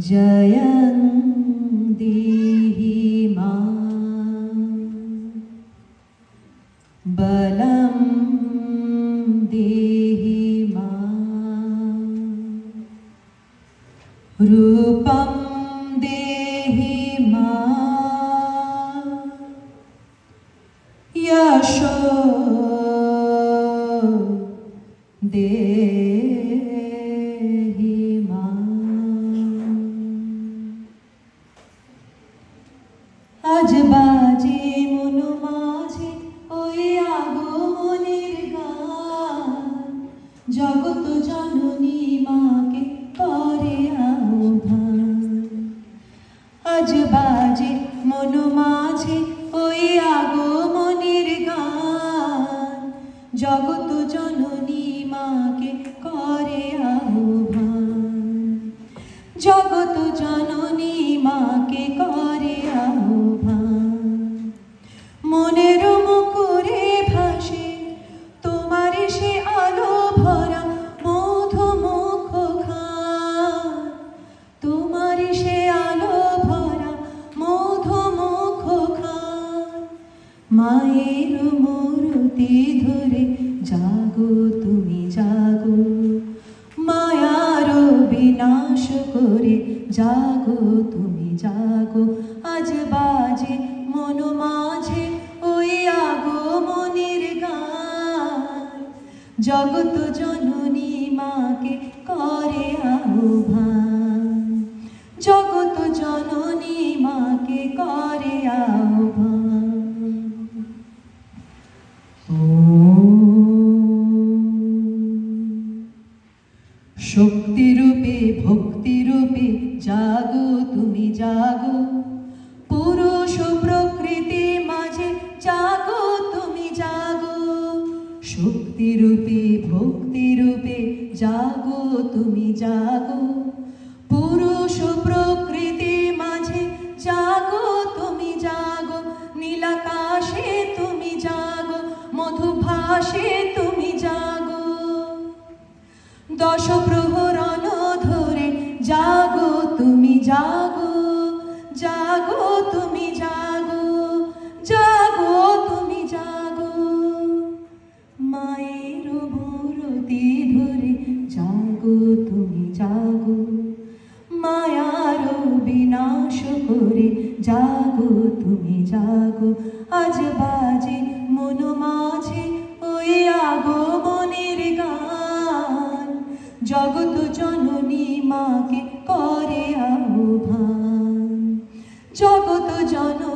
जयं देहि मां बलं देहि मां रूपं देहि मां यशो देहि मां। আজ বাজে মন মাঝে ওই আগমনের গান, জগৎ জননী মাকে করে আহ্বান। আজ বাজে মন মাঝে ওই আগমনের গান, জগৎ জননী মাকে করে আহ্বান। জগৎ জননী মাকে করে আহ্বান। মনের মুকুরে ভাসে তোমার সে আলো ভরা মধুমুখ খান, তোমার সে আলো ভরা মধুমুখ খান। মায়ের মূর্তি ধরে জাগো তুমি জাগো, মায়ার বিনাশ করে জাগো তুমি জাগো। আজ বাজে মন মাঝে ওই আগমনের গান, জগৎ জননী মাকে করে আহ্বান। জগৎ জননী মাকে করে আহ্বান। শক্তিরূপে ভক্তিরূপে জাগো তুমি জাগো, পুরুষ প্রকৃতি মাঝে জাগো তুমি জাগো। শক্তিরূপে ভক্তিরূপে জাগো তুমি জাগো, পুরুষ প্রকৃতি মাঝে জাগো তুমি জাগো। নীলাকাশে তুমি জাগো, মধুভাসে তুমি জাগো। দশ প্রহরণ ধরে জাগো তুমি জাগো, জাগো তুমি জাগো, জাগো তুমি জাগো। মায়ের মূর্তি ধরে জাগো তুমি জাগো, মায়ার বিনাশ করে জাগো তুমি জাগো। আজ বাজে মন মাঝে ওই আগমনের গান, জগৎ জননী মাকে করে আহ্বান। জগৎ জননী